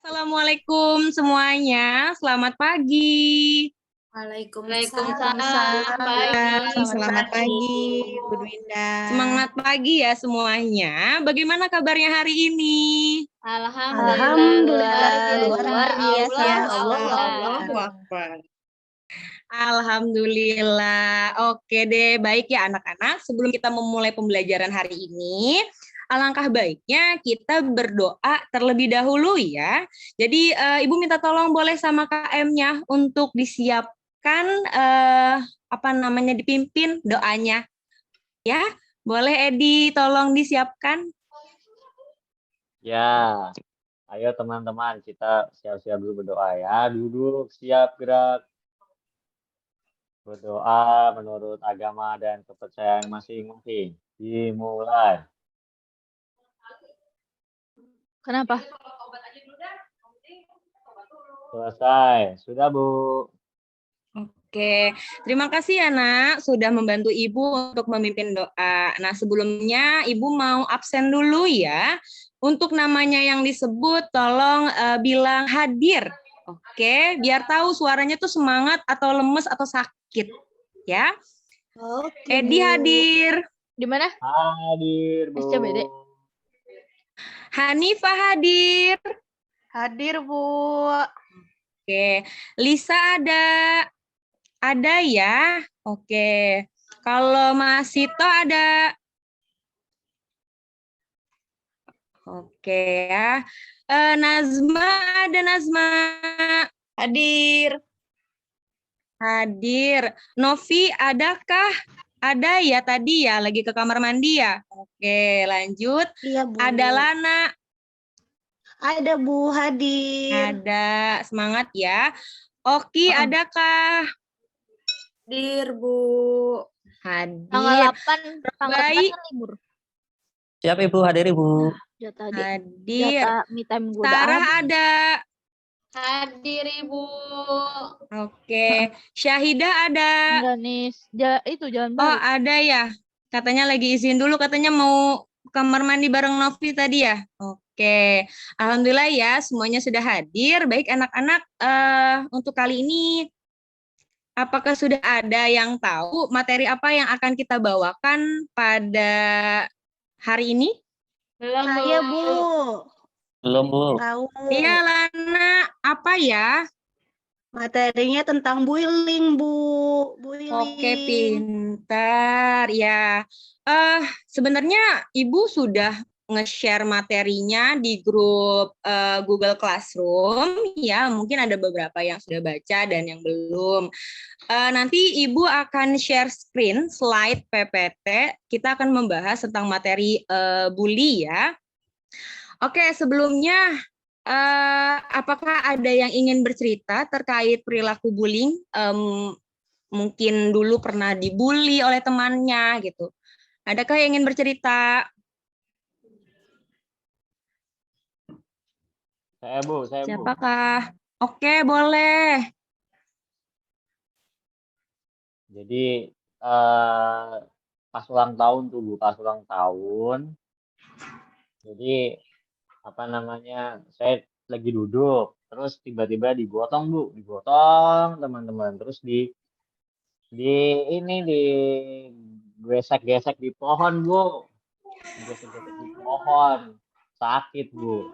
Assalamualaikum semuanya, selamat pagi. Waalaikumsalam Waalaikumsalam, pagi. selamat pagi, Bu Dwinda. Semangat pagi ya semuanya. Bagaimana kabarnya hari ini? Alhamdulillah, luar biasa. Allahu Akbar. Alhamdulillah. Oke deh, baik ya anak-anak. Sebelum kita memulai pembelajaran hari ini, alangkah baiknya kita berdoa terlebih dahulu ya. Jadi Ibu minta tolong boleh sama KM-nya untuk disiapkan dipimpin doanya. Ya, boleh Edi tolong disiapkan. Ya, ayo teman-teman kita siap-siap dulu berdoa ya. Duduk, siap gerak. Berdoa menurut agama dan kepercayaan masing-masing. Dimulai. Kenapa? Selesai. Sudah, Bu. Oke, terima kasih ya Nak sudah membantu Ibu untuk memimpin doa. Nah sebelumnya Ibu mau absen dulu ya. Untuk namanya yang disebut tolong bilang hadir. Oke, biar tahu suaranya tuh semangat atau lemes atau sakit ya. Oke, Edi hadir. Di mana? Hadir, Bu. SCBD. Hanifah hadir. hadir Bu. Oke, Lisa ada. Ada ya. Oke. Kalau Mas Sito ada. Oke ya. Nazma ada Nazma. Hadir. Hadir. Novi adakah? Ada ya tadi ya, lagi ke kamar mandi ya. Oke, lanjut. Iya Bu. Ada Lana. Ada Bu hadir. Ada. Semangat ya. Oki adakah? Hadir Bu. Tanggal Hadir. 8, tanggal Baik. 8 kan libur. Siap Ibu, hadir Ibu. Hadir. Data me time gue udah Sarah habis. ada. Hadir Ibu. Oke. Syahidah ada. Enggak nih, itu jalan Oh, balik. ada ya. Katanya lagi izin dulu, katanya mau kamar mandi bareng Novi tadi ya. Oke. Alhamdulillah ya, semuanya sudah hadir. Baik anak-anak, untuk kali ini apakah sudah ada yang tahu materi apa yang akan kita bawakan pada hari ini? Belum Saya Bu. Belum Bu. Tahu. Iya, Lana. Apa ya? Materinya tentang bullying Bu. Bullying. Oke, pintar ya. Sebenarnya Ibu sudah nge-share materinya di grup Google Classroom ya. Mungkin ada beberapa yang sudah baca dan yang belum. Nanti Ibu akan share screen slide PPT. Kita akan membahas tentang materi bully ya. Oke, sebelumnya apakah ada yang ingin bercerita terkait perilaku bullying? Mungkin dulu pernah dibully oleh temannya gitu. Adakah yang ingin bercerita? Saya, Bu. Siapakah? Oke, boleh. Jadi, pas ulang tahun tuh, Bu. Pas ulang tahun. Jadi, saya lagi duduk. Terus tiba-tiba digotong, Bu. Digotong, teman-teman. Terus gesek-gesek di pohon, Bu. Gesek-gesek di pohon. Sakit, Bu.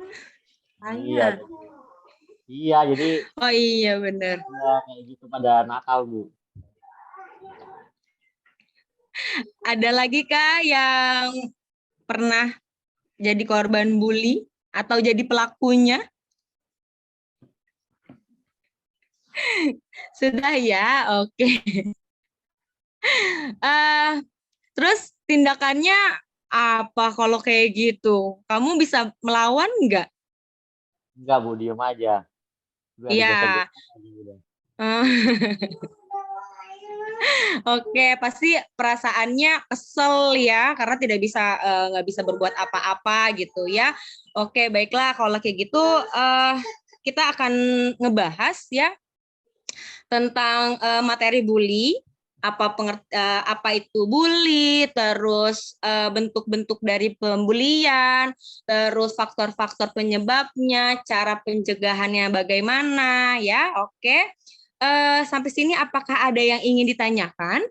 Iya. Iya, jadi Oh iya benar. ya kayak gitu pada nakal, Bu. Ada lagi kah yang pernah jadi korban bully atau jadi pelakunya? Sudah ya, oke. Terus tindakannya apa kalau kayak gitu? Kamu bisa melawan nggak? Enggak, Bu, diem aja. Udah Iya. digesek-gesek aja udah. Oke, pasti perasaannya kesel ya karena nggak bisa berbuat apa-apa gitu ya. Oke, baiklah kalau kayak gitu kita akan ngebahas ya tentang materi bully. apa itu bully, terus bentuk-bentuk dari pembulian, terus faktor-faktor penyebabnya, cara pencegahannya bagaimana, ya. Oke. Sampai sini apakah ada yang ingin ditanyakan?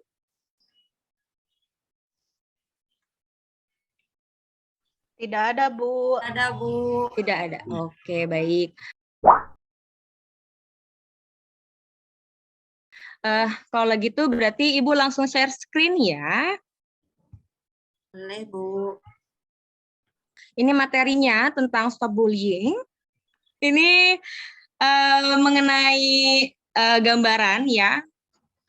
Tidak ada, Bu. Ada, Bu. Tidak ada. Oke, baik. Kalau gitu berarti Ibu langsung share screen ya. Boleh, Bu. Ini materinya tentang stop bullying. Ini mengenai gambaran ya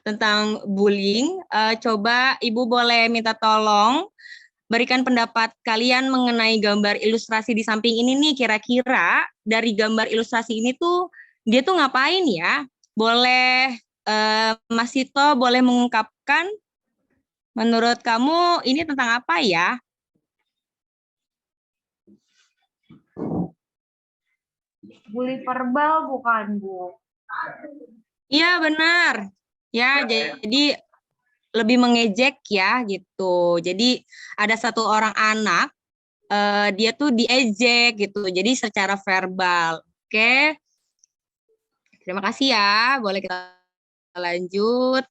tentang bullying. Coba Ibu boleh minta tolong berikan pendapat kalian mengenai gambar ilustrasi di samping ini nih, kira-kira dari gambar ilustrasi ini tuh dia tuh ngapain ya? Boleh Mas Sito boleh mengungkapkan menurut kamu ini tentang apa ya? Bully verbal bukan, Bu? Iya benar. Ya, jadi lebih mengejek ya gitu. Jadi ada satu orang anak dia tuh diejek gitu. Jadi secara verbal. Oke. Terima kasih ya. Boleh kita lanjut.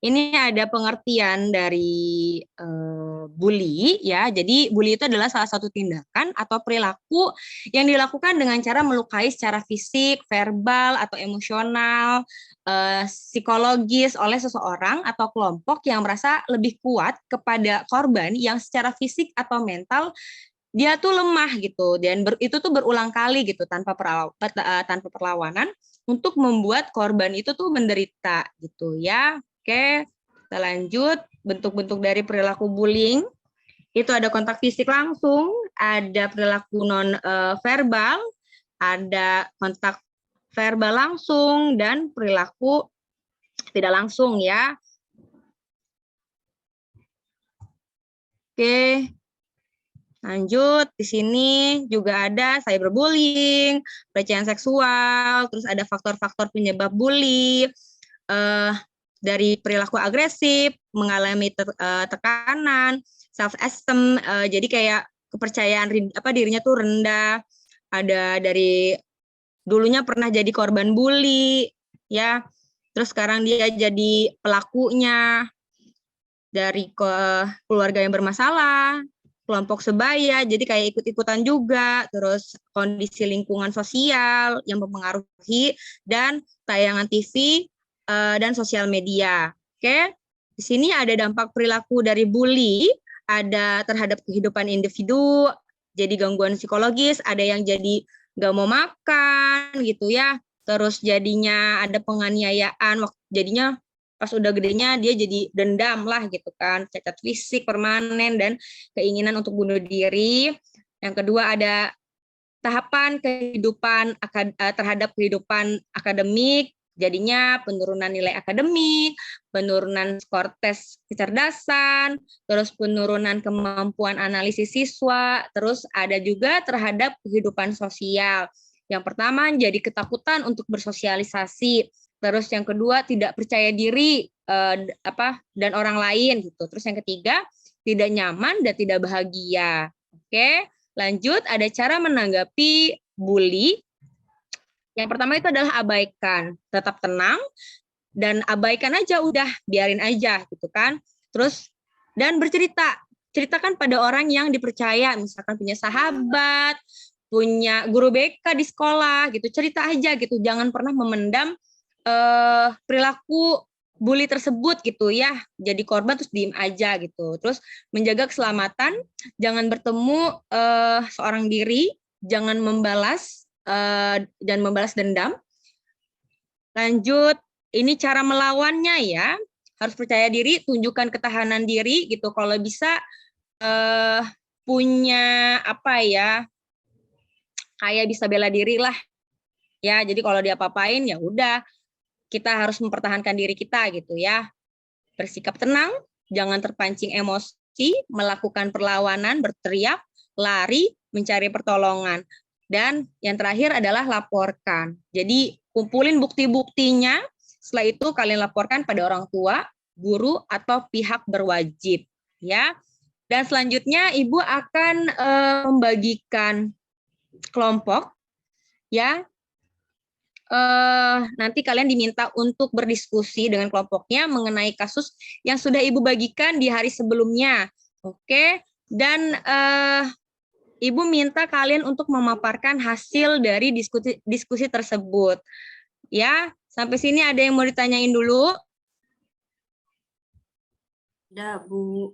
Ini ada pengertian dari bully ya. Jadi bully itu adalah salah satu tindakan atau perilaku yang dilakukan dengan cara melukai secara fisik, verbal atau emosional, psikologis oleh seseorang atau kelompok yang merasa lebih kuat kepada korban yang secara fisik atau mental dia tuh lemah gitu, dan itu tuh berulang kali gitu tanpa perlawanan untuk membuat korban itu tuh menderita gitu ya. Oke, kita lanjut. Bentuk-bentuk dari perilaku bullying itu ada kontak fisik langsung, ada perilaku non verbal, ada kontak verbal langsung, dan perilaku tidak langsung ya. Oke. Lanjut, di sini juga ada cyberbullying, pelecehan seksual, terus ada faktor-faktor penyebab bully, dari perilaku agresif, mengalami tekanan, self-esteem, jadi kayak kepercayaan dirinya tuh rendah, ada dari dulunya pernah jadi korban bully, ya, terus sekarang dia jadi pelakunya, dari keluarga yang bermasalah, kelompok sebaya, jadi kayak ikut-ikutan juga, terus kondisi lingkungan sosial yang mempengaruhi, dan tayangan TV dan sosial media. Oke, di sini ada dampak perilaku dari bully, ada terhadap kehidupan individu, jadi gangguan psikologis, ada yang jadi nggak mau makan gitu ya, terus jadinya ada penganiayaan, jadinya pas udah gedenya dia jadi dendam lah gitu kan, cacat fisik permanen dan keinginan untuk bunuh diri. Yang kedua ada tahapan kehidupan terhadap kehidupan akademik, jadinya penurunan nilai akademik, penurunan skor tes kecerdasan, terus penurunan kemampuan analisis siswa, terus ada juga terhadap kehidupan sosial. Yang pertama jadi ketakutan untuk bersosialisasi, terus yang kedua tidak percaya diri dan orang lain gitu. Terus yang ketiga tidak nyaman dan tidak bahagia. Oke, lanjut ada cara menanggapi bully. Yang pertama itu adalah abaikan, tetap tenang dan abaikan aja, udah biarin aja gitu kan. Terus dan ceritakan pada orang yang dipercaya, misalkan punya sahabat, punya guru BK di sekolah gitu, cerita aja gitu, jangan pernah memendam perilaku bully tersebut gitu ya, jadi korban terus diem aja gitu. Terus menjaga keselamatan, jangan bertemu seorang diri, jangan membalas dan membalas dendam. Lanjut, ini cara melawannya ya, harus percaya diri, tunjukkan ketahanan diri gitu. Kalau bisa punya apa ya, kayak bisa bela diri lah ya. Jadi kalau dia apa-apain ya udah, kita harus mempertahankan diri kita gitu ya. Bersikap tenang, jangan terpancing emosi, melakukan perlawanan, berteriak, lari, mencari pertolongan. Dan yang terakhir adalah laporkan. Jadi kumpulin bukti-buktinya Setelah itu kalian laporkan pada orang tua, guru, atau pihak berwajib. Ya. Dan selanjutnya Ibu akan membagikan kelompok. Ya. Nanti kalian diminta untuk berdiskusi dengan kelompoknya mengenai kasus yang sudah Ibu bagikan di hari sebelumnya. Oke. Dan Ibu minta kalian untuk memaparkan hasil dari diskusi tersebut. Ya, sampai sini ada yang mau ditanyain dulu? Ada, Bu.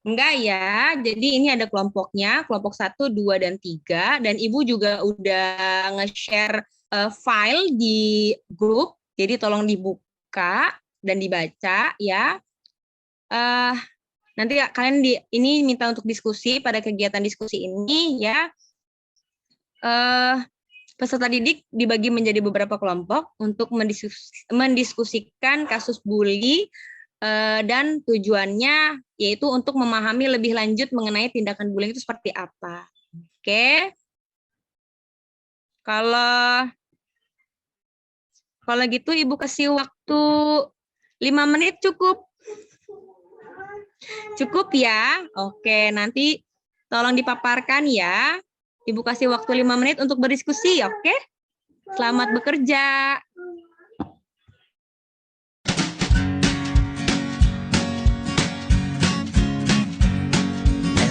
Enggak ya, jadi ini ada kelompoknya, kelompok 1, 2, dan 3, dan Ibu juga udah nge-share file di grup, jadi tolong dibuka dan dibaca ya. Nanti kalian ini minta untuk diskusi pada kegiatan diskusi ini ya. Peserta didik dibagi menjadi beberapa kelompok untuk mendiskusikan kasus bully dan tujuannya yaitu untuk memahami lebih lanjut mengenai tindakan bullying itu seperti apa. Oke. Kalau gitu Ibu kasih waktu 5 menit cukup. Cukup ya? Oke, nanti tolong dipaparkan ya. Ibu kasih waktu 5 menit untuk berdiskusi, oke? Selamat bekerja.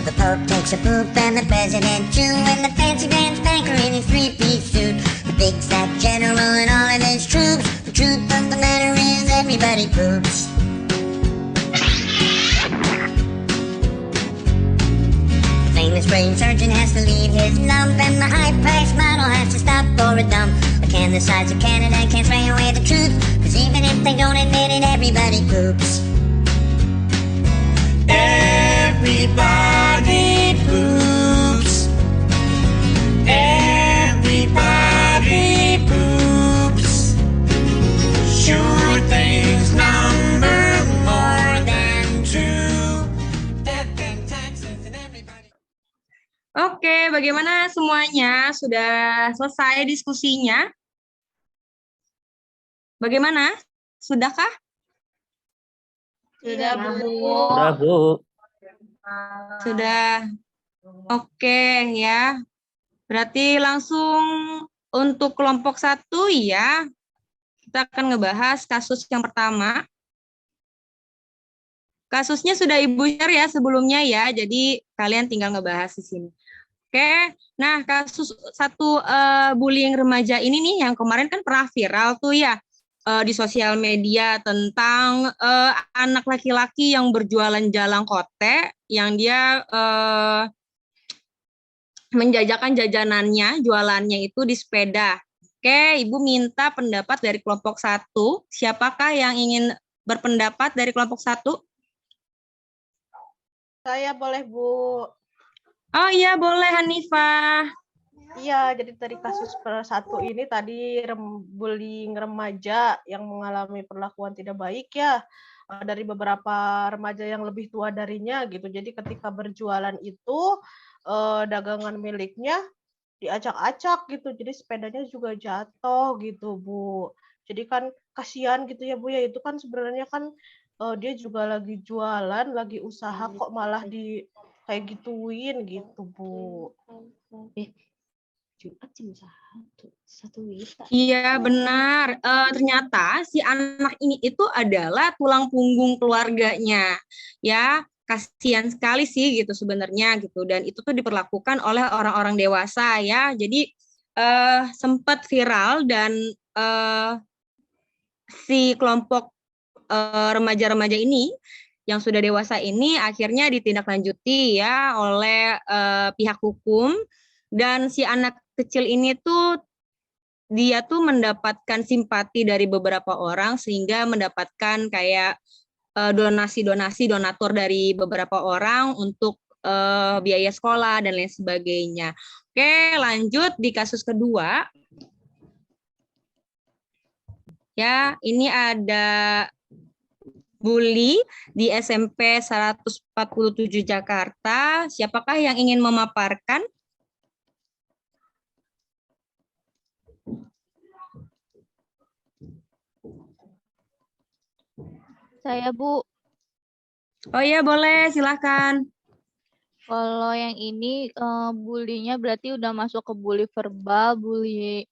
The Pope takes a poop and the President too, and the fancy pants banker in his three-piece suit, the big fat general and all of his troops. The truth of the matter is everybody poops. The famous brain surgeon has to leave his lump, and the high-priced model has to stop for a dump. But can the sides of Canada can't spray away the truth, 'cause even if they don't admit it, everybody poops. Everybody poops. Everybody poops. Sure things number more than two. Death and taxes and everybody. Oke, bagaimana semuanya? Sudah selesai diskusinya? Bagaimana? Sudahkah? Sudah, Bu. Udah, Bu. Sudah. Oke ya. Berarti langsung untuk kelompok 1 ya. Kita akan ngebahas kasus yang pertama. Kasusnya sudah Ibu share ya sebelumnya ya. Jadi kalian tinggal ngebahas di sini. Oke. Nah, kasus 1 bullying remaja ini nih yang kemarin kan pernah viral tuh ya. Di sosial media tentang anak laki-laki yang berjualan jalang kote yang dia menjajakan jajanannya, jualannya itu di sepeda. Oke, Ibu minta pendapat dari kelompok 1. Siapakah yang ingin berpendapat dari kelompok 1? Saya boleh, Bu. Oh iya, boleh Hanifah. Iya, jadi dari kasus satu ini tadi bullying remaja yang mengalami perlakuan tidak baik ya dari beberapa remaja yang lebih tua darinya gitu. Jadi ketika berjualan itu dagangan miliknya diacak-acak gitu. Jadi sepedanya juga jatuh gitu, Bu. Jadi kan kasihan gitu ya, Bu ya. Itu kan sebenarnya kan dia juga lagi jualan, lagi usaha kok malah di kayak gituin gitu, Bu. Iya benar. Ternyata si anak ini itu adalah tulang punggung keluarganya. Ya, kasihan sekali sih gitu sebenarnya gitu. Dan itu tuh diperlakukan oleh orang-orang dewasa ya. Jadi sempat viral dan si kelompok remaja-remaja ini yang sudah dewasa ini akhirnya ditindaklanjuti ya oleh pihak hukum. Dan si anak kecil ini tuh dia tuh mendapatkan simpati dari beberapa orang sehingga mendapatkan kayak donasi-donasi donatur dari beberapa orang untuk biaya sekolah dan lain sebagainya. Oke, lanjut di kasus kedua. Ya, ini ada bully di SMP 147 Jakarta. Siapakah yang ingin memaparkan? Saya, Bu. Oh iya, boleh, silakan. Kalau yang ini bulinya berarti udah masuk ke bully verbal, bully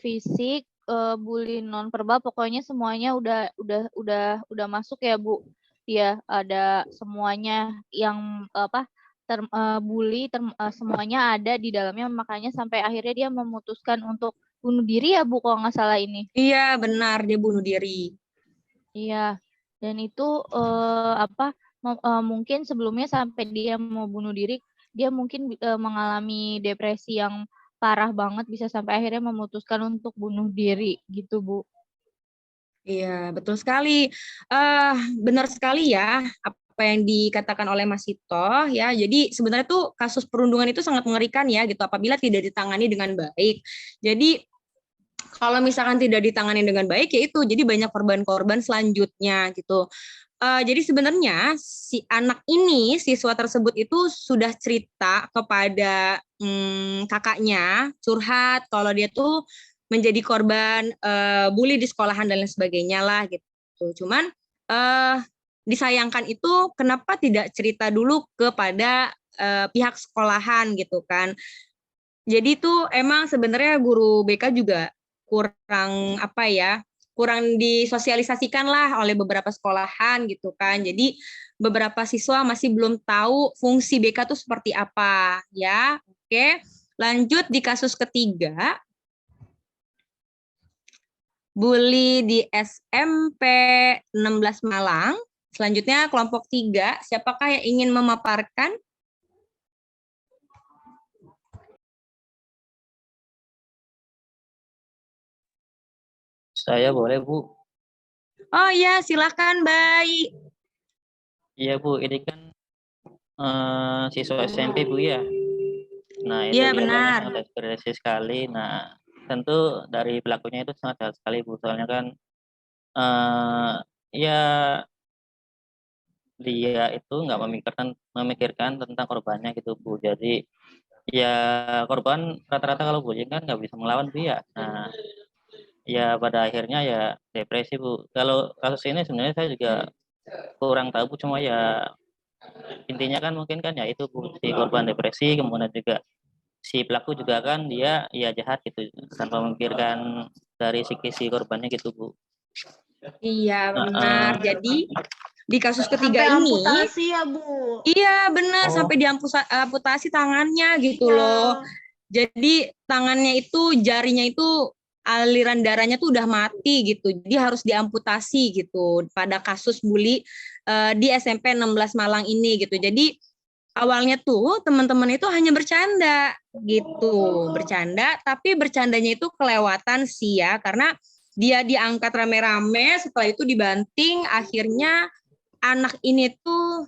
fisik, bully non verbal, pokoknya semuanya udah masuk ya, Bu. Iya, ada semuanya yang bully semuanya ada di dalamnya, makanya sampai akhirnya dia memutuskan untuk bunuh diri ya, Bu, kalau nggak salah ini. Iya, benar, dia bunuh diri. Iya, dan itu mungkin sebelumnya sampai dia mau bunuh diri, dia mungkin mengalami depresi yang parah banget, bisa sampai akhirnya memutuskan untuk bunuh diri gitu, Bu. Iya, betul sekali. Benar sekali ya apa yang dikatakan oleh Mas Sito ya. Jadi sebenarnya tuh kasus perundungan itu sangat mengerikan ya gitu apabila tidak ditangani dengan baik. Jadi kalau misalkan tidak ditangani dengan baik ya itu jadi banyak korban-korban selanjutnya gitu. Jadi sebenarnya si anak ini, siswa tersebut itu sudah cerita kepada kakaknya, curhat kalau dia tuh menjadi korban bully di sekolahan dan lain sebagainya lah gitu. Cuman disayangkan itu kenapa tidak cerita dulu kepada pihak sekolahan gitu kan. Jadi tuh emang sebenarnya guru BK juga kurang disosialisasikan lah oleh beberapa sekolahan gitu kan. Jadi beberapa siswa masih belum tahu fungsi BK itu seperti apa ya. Oke, lanjut di kasus ketiga. Bully di SMP 16 Malang. Selanjutnya kelompok 3, siapakah yang ingin memaparkan? Saya boleh, Bu. Oh iya, silakan, baik. Iya, Bu. Ini kan siswa SMP, Bu, ya. Nah, itu Iya, dia benar. sangat ekspresi sekali. Nah, tentu dari pelakunya itu sangat jahat sekali, Bu. Soalnya kan ya dia itu nggak memikirkan tentang korbannya gitu, Bu. Jadi ya korban rata-rata kalau bullying kan nggak bisa melawan, Bu, ya. Nah, ya pada akhirnya ya depresi, Bu. Kalau kasus ini sebenarnya saya juga kurang tahu, Bu, cuma ya intinya kan mungkin kan ya itu, Bu, si korban depresi, kemudian juga si pelaku juga kan dia ya jahat gitu tanpa memikirkan dari si korbannya gitu, Bu. Iya, benar. Jadi di kasus ketiga Sampai ini, amputasi ya, Bu. iya benar Oh. sampai diamputasi tangannya gitu Iya. loh. Jadi tangannya itu, jarinya itu aliran darahnya tuh udah mati gitu. Jadi harus diamputasi gitu pada kasus bully di SMP 16 Malang ini gitu. Jadi awalnya tuh teman-teman itu hanya bercanda gitu, bercanda, tapi bercandanya itu kelewatan sih ya, karena dia diangkat rame-rame, setelah itu dibanting, akhirnya anak ini tuh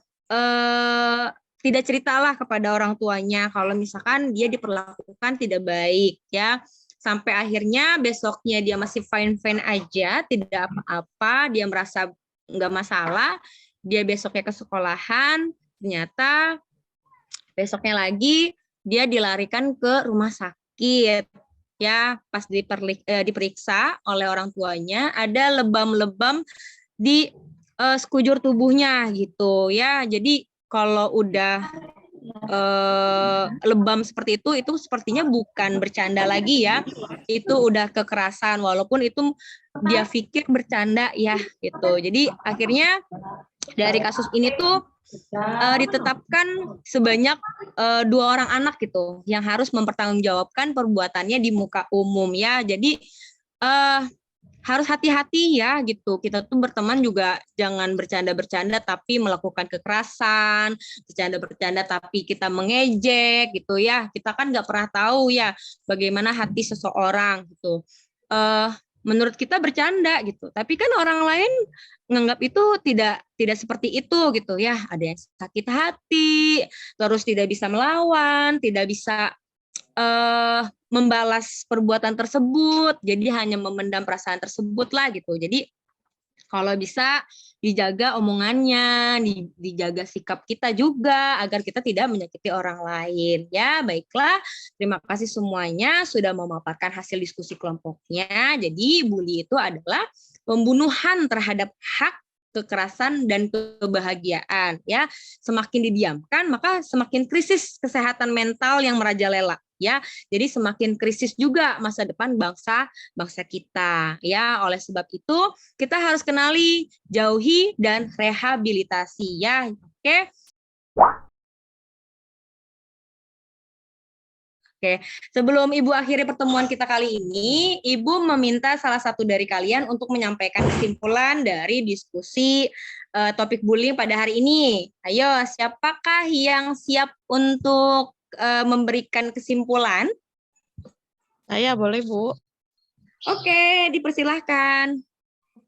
tidak ceritalah kepada orang tuanya kalau misalkan dia diperlakukan tidak baik ya, sampai akhirnya besoknya dia masih fine-fine aja, tidak apa-apa, dia merasa nggak masalah, dia besoknya ke sekolahan, ternyata besoknya lagi dia dilarikan ke rumah sakit ya, pas diperiksa oleh orang tuanya ada lebam-lebam di sekujur tubuhnya gitu ya. Jadi kalau udah lebam seperti itu sepertinya bukan bercanda lagi ya, itu udah kekerasan walaupun itu dia pikir bercanda ya gitu. Jadi akhirnya dari kasus ini tuh ditetapkan sebanyak 2 orang anak gitu yang harus mempertanggungjawabkan perbuatannya di muka umum ya. Jadi harus hati-hati ya gitu. Kita tuh berteman juga jangan bercanda-bercanda tapi melakukan kekerasan, bercanda-bercanda tapi kita mengejek gitu ya. Kita kan nggak pernah tahu ya bagaimana hati seseorang gitu. Menurut kita bercanda gitu, tapi kan orang lain menganggap itu tidak seperti itu gitu ya. Ada yang sakit hati, terus tidak bisa melawan, tidak bisa membalas perbuatan tersebut, jadi hanya memendam perasaan tersebut lah gitu. Jadi kalau bisa dijaga omongannya, dijaga sikap kita juga agar kita tidak menyakiti orang lain. Ya, baiklah. Terima kasih semuanya sudah memaparkan hasil diskusi kelompoknya. Jadi bully itu adalah pembunuhan terhadap hak kekerasan, dan kebahagiaan. Ya, semakin didiamkan, maka semakin krisis kesehatan mental yang merajalela. Ya, jadi semakin krisis juga masa depan bangsa kita. Ya, oleh sebab itu kita harus kenali, jauhi, dan rehabilitasi. Ya, oke. Oke, sebelum Ibu akhiri pertemuan kita kali ini, Ibu meminta salah satu dari kalian untuk menyampaikan kesimpulan dari diskusi topik bullying pada hari ini. Ayo, siapakah yang siap untuk memberikan kesimpulan? Saya boleh, Bu. Oke, dipersilahkan.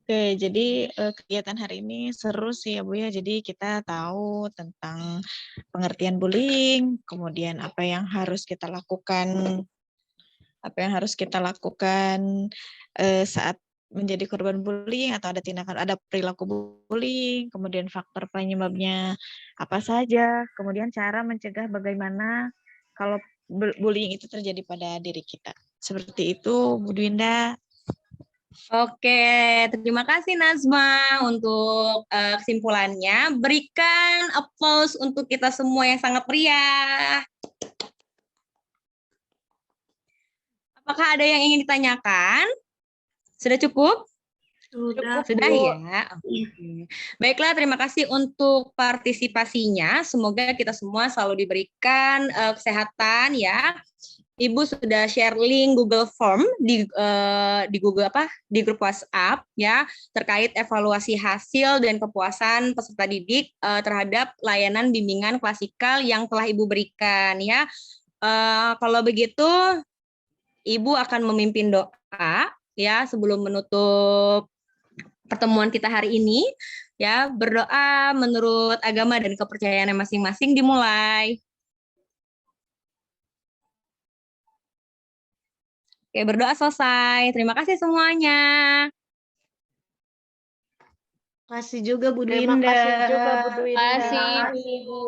Oke, jadi kegiatan hari ini seru sih ya Bu ya. Jadi kita tahu tentang pengertian bullying, kemudian apa yang harus kita lakukan, saat menjadi korban bullying atau ada perilaku bullying, kemudian faktor penyebabnya apa saja, kemudian cara mencegah bagaimana kalau bullying itu terjadi pada diri kita. Seperti itu, Bu Dwinda. Oke, terima kasih Nazma untuk kesimpulannya. Berikan applause untuk kita semua yang sangat meriah. Apakah ada yang ingin ditanyakan? Sudah cukup? Sudah ya. Oke. Baiklah, terima kasih untuk partisipasinya. Semoga kita semua selalu diberikan kesehatan ya. Ibu sudah share link Google Form di Google di grup WhatsApp ya terkait evaluasi hasil dan kepuasan peserta didik terhadap layanan bimbingan klasikal yang telah Ibu berikan ya. Kalau begitu Ibu akan memimpin doa ya sebelum menutup pertemuan kita hari ini ya, berdoa menurut agama dan kepercayaannya masing-masing dimulai. Oke, berdoa selesai. Terima kasih semuanya. Terima kasih juga Bu Dwinda. Terima kasih juga Bu Dwinda. Terima kasih, Ibu.